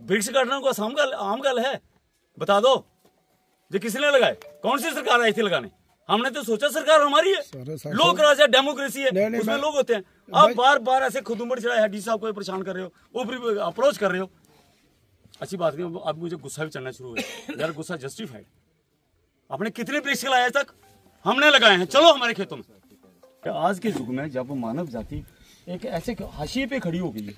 वृक्ष काटना कोई आम गल है? बता दो जो किसने लगाए, कौन सी सरकार आई थी लगाने? हमने तो सोचा सरकार हमारी है, लोक राज है, डेमोक्रेसी है, उसमें लोग होते हैं। आप बार बार ऐसे खुदुमड़ चढ़ाए डी साहब को परेशान कर रहे हो, ऊपरी अप्रोच कर रहे हो। अच्छी बात नहीं, अब मुझे गुस्सा भी चढ़ना शुरू हुआ यार। गुस्सा जस्टिफाइड। आपने कितने वृक्ष लगाए तक? हमने लगाए हैं, चलो हमारे खेतों में। आज के युग में जब मानव जाति एक ऐसे हाशिए पे खड़ी हो गई है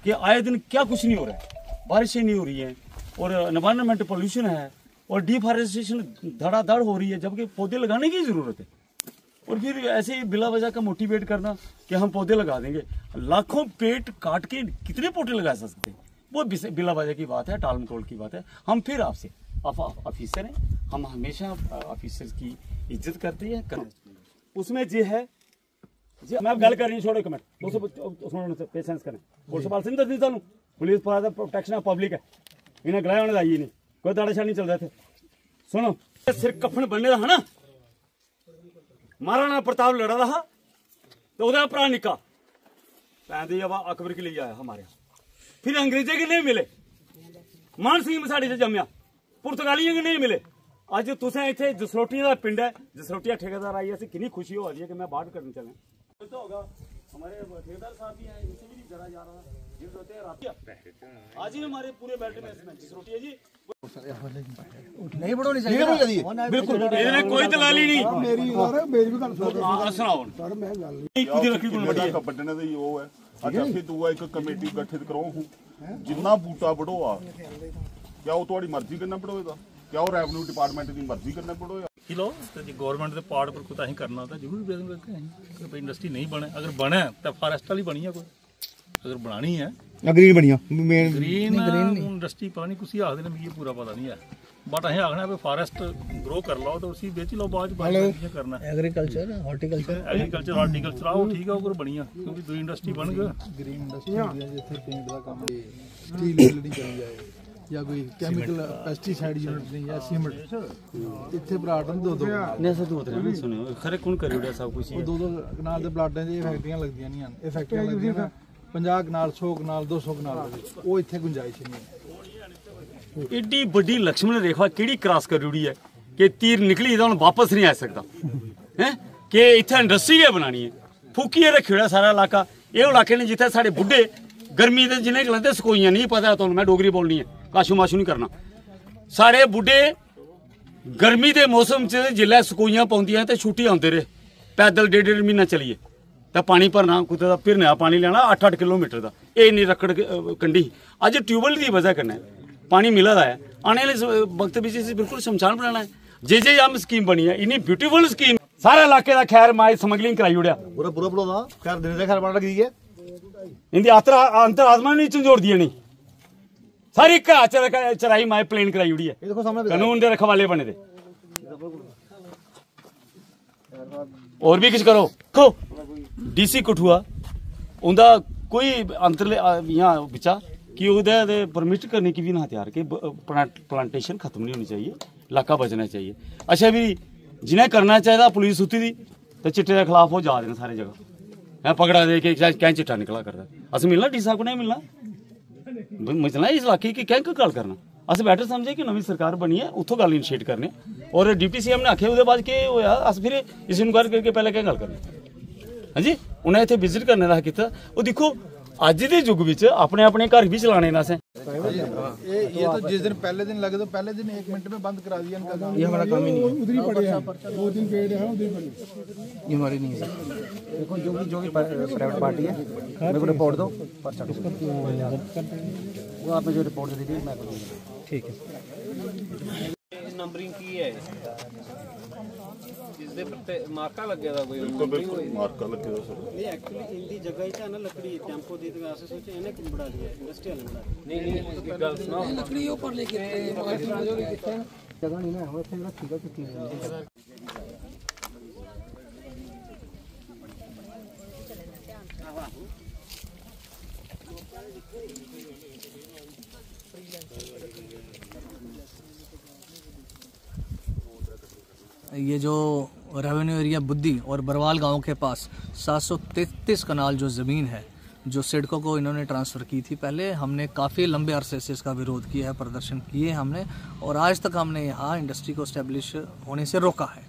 कि आए दिन क्या कुछ नहीं हो रहा है, बारिशें नहीं हो रही हैं और एनवायरमेंट पोल्यूशन है और डिफॉरेस्टेशन धड़ाधड़ हो रही है, जबकि पौधे लगाने की जरूरत है। और फिर ऐसे ही बिला वजह का मोटिवेट करना कि हम पौधे लगा देंगे। लाखों पेड़ काट के कितने पौधे लगा सकते हैं? वो बिला वजह की बात है, टाल मटोल की बात है। हम फिर आपसे ऑफिसर हैं, हम हमेशा ऑफिसर की इज्जत करते हैं। उसमें जो है मैं गल कर रही हूँ, छोड़ो एक मिनट पेशेंस करें। पुलिस पाल सिंह दसदी सानू police for the protection of public है, इन्हें गलाया होने आई नहीं, कोई दाड़ाशाह नहीं चल रहे थे। सुनो, सिर कफन बनने का है ना, महाराणा प्रताप लड़ा रहा तो उधर भरा निका पैदी अकबर के लिए आया हमारे। फिर अंग्रेजे के नहीं मिले, मान सिंह मसाड़ी से जमया, पुर्तगालियों के नहीं मिले। अज तुसें इतने जसरोटिया का पिंड है, जसरोटिया ठेकेदार आई है, कितनी खुशी हो रही है कि मैं बात करनी चले तो होगा। हमारे ठेकेदार साहब भी हैं, इनसे भी जरा जा रहा है। आज ही हमारे पूरे बेल्ट में जसरोटिया जी नहीं बढ़ोनी चाहिए, बिल्कुल कोई दलाली नहीं। मेरी भी गल सुनाओ सर, मैं गल नहीं खुद लकड़ी कोल बड़ी है बड्डने दा ही वो है। अच्छा फिर दूआ एक कमेटी गठित करो हूं, जिन्ना बूटा बढ़ोआ क्या वो तुम्हारी मर्जी करना बढ़ोएगा, क्या वो रेवेन्यू डिपार्टमेंट की मर्जी करना बढ़ोएगा? किलो जी गवर्नमेंट के पार्ट पर कुछ अं करना तो जरूर बेदम इंडस्ट्री नहीं बने। अगर बने तो फॉरेस्ट वाली बनी है, कोई अगर बनानी है ग्रीन बनिया ग्रीन इंडस्ट्री पता नहीं कुछ आखते मिगी पूरा पता नहीं है, बट अं आखना भी फॉरेस्ट ग्रो कर लो तो उसी बेच लो, बाद करना एग्रीकल्चर हॉर्टिकल्चर आओ ठीक है उधर बनिया, क्योंकि दो इंडस्ट्री बन गई। ग्रीन इंडस्ट्री पेंट का काम स्टील वेल्डिंग करी जाए या कोई केमिकल पेस्टिसाइड यूनिट नहीं या सीमेंट इतने प्लाट दो सुनो खरे कौन करी सब कुछ दो कनाल के प्लाटां च फैक्ट्रियां लगदियां नहीं हैं, फैक्ट्रियां लगदियां 50 कनाल 100 कनाल 200 कनाल वो इतने गुंजाइश नहीं है। एडी बड़ी लक्ष्मण रेखा केड़ी क्रॉस कर रही है कि तीर निकली तो वापस नहीं आ सकता है कि इतने इंडस्ट्री है बनानी है। फूकी रखे सारा इलाका, ये इलाके ने जिथे साढ़े बुढ़े गर्मी के जिन्हें गलाते सकोइयां नहीं पता तो मैं डोगरी बोलनी है, काशू माशू नहीं करना। साढ़े बुढ़े गर्मी के मौसम च जिले सकोइयां पौंदियां तो छुट्टी आते रहे, पैदल 1.5 महीना चलिए तो पानी भरना कुछ फिर नया पानी लेना 8-8 किलोमीटर का, ये नहीं रकड़ कंडी। अज ट्यूबवेल की वजह करना पानी मिला है, आने वाले वक्त में बिल्कुल शमशान बनाना है। जे हम स्कीम बनी है, इन्नी ब्यूटीफुल स्कीम सारे इलाके का खैर माए स्मगलिंग कराई उड़िया पूरा पूरा बुढ़ा खैर देने का खैर बन लगी है, इनकी अंतर आत्मा नहीं झंझोड़ दिया नहीं, सारी घा चराई माए प्लेन कराई उड़ी है, कानून के रखवाले बने थे। और भी कुछ करो खो डीसी कठुआ उनका कोई अंतर यहाँ बिचा कि उधर परमिट करने की भी ना तैयार कि प्लांटेशन खत्म नहीं होनी चाहिए, इलाका बचना चाहिए। अच्छा भी जिन्हें करना चाहिए पुलिस सुती थी तो चिट्टे के खिलाफ वो जा रहे हैं सारी जगह, मैं पकड़ा दे के क्या चिट्टा निकला करता अस मिलना डी साहब को नहीं मिलना मिलना इस इलाके की क्या गल करना। अस बैठे समझे कि नवी सरकार बनी है उतो गल इनिशिएट करने और डिप्टी सीएम ने आखे उसके बाद के होया अस फिर इस इनक्वायरी करके पहले क्या गल करनी। हाँ जी उन्हें इतने विजिट करने का किया वो देखो अज के युग में अपने अपने घर भी चलाने ना से ये तो जिस दिन पहले दिन लगे तो पहले दिन 1 मिनट में बंद करा दिया इनका, ये हमारा काम ही नहीं है, उधर ही पड़े हैं 2 दिन पेड़ है उधर पड़े, ये हमारी नहीं है सर। देखो जो भी प्राइवेट पार्टी है मेरे को रिपोर्ट दो, वो आपने जो रिपोर्ट दी थी मैं करूँगा, ठीक है। नंबरिंग की है जिसदे मार्का लगे दा कोई मार्का लगे दा सर नहीं एक्चुअली इंदी जगह ही ना लकड़ी टेंपो दी तो ऐसे सोचे इन्हें किन बढ़ा दिया इंडस्ट्रियल ने बढ़ा नहीं गल सुनाओ लकड़ी ऊपर लेके जगह नहीं ना हमें फिर ठीक है कितनी ये जो रेवेन्यू एरिया बुद्धि और बरवाल गांव के पास 733 कनाल जो ज़मीन है जो सिडको को इन्होंने ट्रांसफ़र की थी, पहले हमने काफ़ी लंबे अरसे से इसका विरोध किया है, प्रदर्शन किए हमने, और आज तक हमने यहाँ इंडस्ट्री को इस्टेब्लिश होने से रोका है।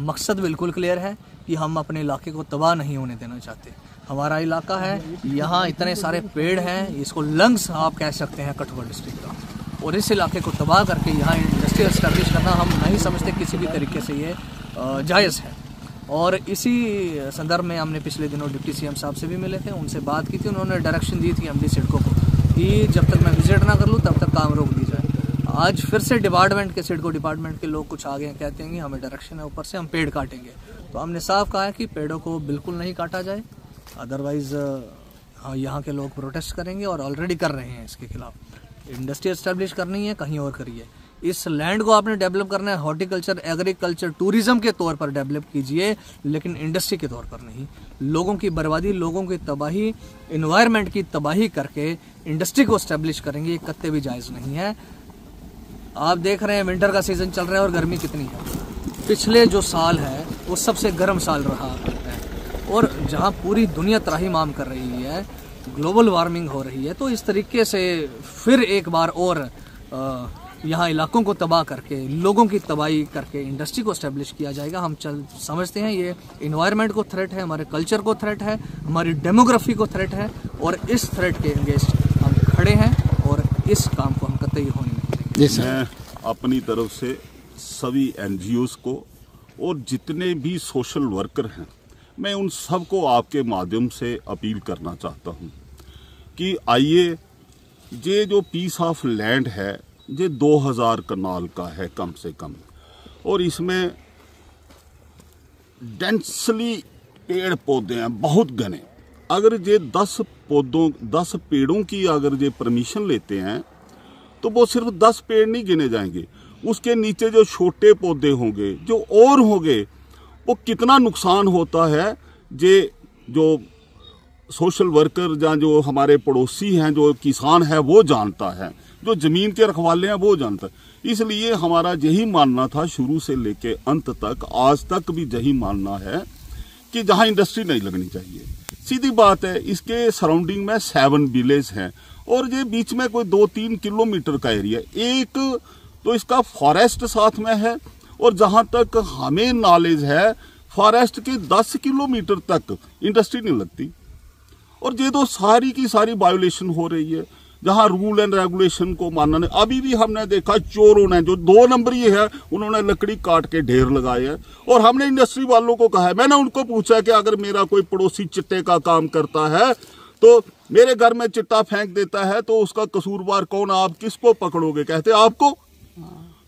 मकसद बिल्कुल क्लियर है कि हम अपने इलाके को तबाह नहीं होने देना चाहते। हमारा इलाका है, यहाँ इतने सारे पेड़ हैं, इसको लंग्स आप कह सकते हैं कठुआ डिस्ट्रिक्ट का, और इस इलाके को तबाह करके यहाँ इंडस्ट्री इस्टेब्लिश करना हम नहीं समझते किसी भी तरीके से ये जायज़ है। और इसी संदर्भ में हमने पिछले दिनों डिप्टी सीएम साहब से भी मिले थे, उनसे बात की थी, उन्होंने डायरेक्शन दी थी एमडी सिडको को कि जब तक मैं विजिट ना कर लूँ तब तक काम रोक दी जाए। आज फिर से डिपार्टमेंट के सिडको डिपार्टमेंट के लोग कुछ आगे कहते हैं कि हमें डायरेक्शन है ऊपर से हम पेड़ काटेंगे, तो हमने साफ कहा है कि पेड़ों को बिल्कुल नहीं काटा जाए, अदरवाइज़ यहाँ के लोग प्रोटेस्ट करेंगे और ऑलरेडी कर रहे हैं इसके खिलाफ। इंडस्ट्री एस्टेब्लिश करनी है, कहीं और करिए। इस लैंड को आपने डेवलप करना है, हॉर्टिकल्चर, एग्रीकल्चर, टूरिज्म के तौर पर डेवलप कीजिए, लेकिन इंडस्ट्री के तौर पर नहीं। लोगों की बर्बादी, लोगों की तबाही, इन्वायरमेंट की तबाही करके इंडस्ट्री को एस्टेब्लिश करेंगे, ये कत्ते भी जायज़ नहीं है। आप देख रहे हैं विंटर का सीज़न चल रहा है और गर्मी कितनी है। पिछले जो साल है वो सबसे गर्म साल रहा है, और जहाँ पूरी दुनिया त्राहिमाम कर रही है, ग्लोबल वार्मिंग हो रही है, तो इस तरीके से फिर एक बार और यहाँ इलाकों को तबाह करके, लोगों की तबाही करके इंडस्ट्री को एस्टेब्लिश किया जाएगा। हम समझते हैं ये इन्वायरमेंट को थ्रेट है, हमारे कल्चर को थ्रेट है, हमारी डेमोग्राफी को थ्रेट है, और इस थ्रेट के अगेंस्ट हम खड़े हैं और इस काम को हम कतई होने नहीं देंगे। मैं अपनी तरफ से सभी एनजीओज को और जितने भी सोशल वर्कर हैं, मैं उन सबको आपके माध्यम से अपील करना चाहता हूं कि आइए, ये जो पीस ऑफ लैंड है ये 2000 कनाल का है कम से कम, और इसमें डेंसली पेड़ पौधे हैं बहुत घने। अगर ये 10 पेड़ों की अगर ये परमिशन लेते हैं तो वो सिर्फ 10 पेड़ नहीं गिने जाएंगे, उसके नीचे जो छोटे पौधे होंगे, जो और होंगे, वो कितना नुकसान होता है ये जो सोशल वर्कर या जो हमारे पड़ोसी हैं, जो किसान है, वो जानता है, जो जमीन के रखवाले हैं वो जानता है। इसलिए हमारा यही मानना था शुरू से लेके अंत तक, आज तक भी यही मानना है कि जहां इंडस्ट्री नहीं लगनी चाहिए। सीधी बात है, इसके सराउंडिंग में 7 विलेज हैं और ये बीच में कोई 2-3 किलोमीटर का एरिया, एक तो इसका फॉरेस्ट साथ में है, और जहां तक हमें नॉलेज है फॉरेस्ट के 10 किलोमीटर तक इंडस्ट्री नहीं लगती, और ये तो सारी की सारी वायोलेशन हो रही है। जहां रूल एंड रेगुलेशन को मानना नहीं, अभी भी हमने देखा चोरों ने, जो 2 नंबरी है, उन्होंने लकड़ी काट के ढेर लगाए हैं, और हमने इंडस्ट्री वालों को कहा है, मैंने उनको पूछा कि अगर मेरा कोई पड़ोसी चिट्टे का काम करता है तो मेरे घर में चिट्टा फेंक देता है तो उसका कसूरवार कौन, आप किसको पकड़ोगे? कहते आपको।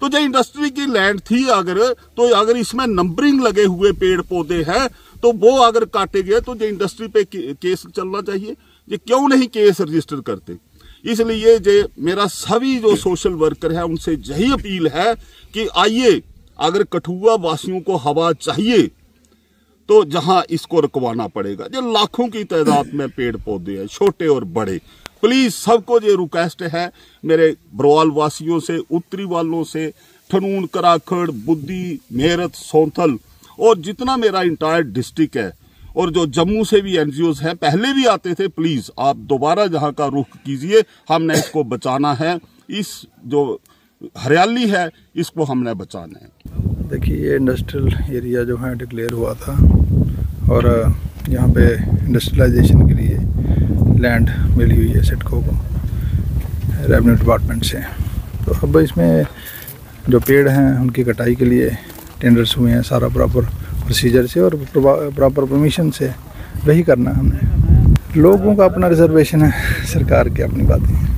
तो जो इंडस्ट्री की लैंड थी अगर इसमें नंबरिंग लगे हुए पेड़ पौधे हैं तो वो अगर काटे गए तो जो इंडस्ट्री पे केस चलना चाहिए, ये क्यों नहीं केस रजिस्टर करते? इसलिए ये मेरा सभी जो सोशल वर्कर है उनसे यही अपील है कि आइए, अगर कठुआ वासियों को हवा चाहिए तो जहां इसको रुकवाना पड़ेगा। जो लाखों की तादाद में पेड़ पौधे हैं, छोटे और बड़े, प्लीज सबको ये रिक्वेस्ट है मेरे बरवाल वासियों से, उत्तरी वालों से, ठनून, कराखड़, बुद्धि, मेरठ, सौंथल और जितना मेरा इंटायर डिस्ट्रिक्ट है, और जो जम्मू से भी एनजीओज हैं, पहले भी आते थे, प्लीज आप दोबारा जहां का रुख कीजिए, हमने इसको बचाना है। इस जो हरियाली है इसको हमने बचाना है। देखिए, ये इंडस्ट्रियल एरिया जो है डिक्लेयर हुआ था, और यहाँ पे इंडस्ट्रियलाइजेशन के लिए लैंड मिली हुई है सिडको को रेवेन्यू डिपार्टमेंट से। तो अब इसमें जो पेड़ हैं उनकी कटाई के लिए टेंडर्स हुए हैं, सारा प्रॉपर प्रोसीजर से और प्रॉपर परमिशन से, वही करना है हमने। लोगों का अपना रिजर्वेशन है, सरकार की अपनी बातें हैं।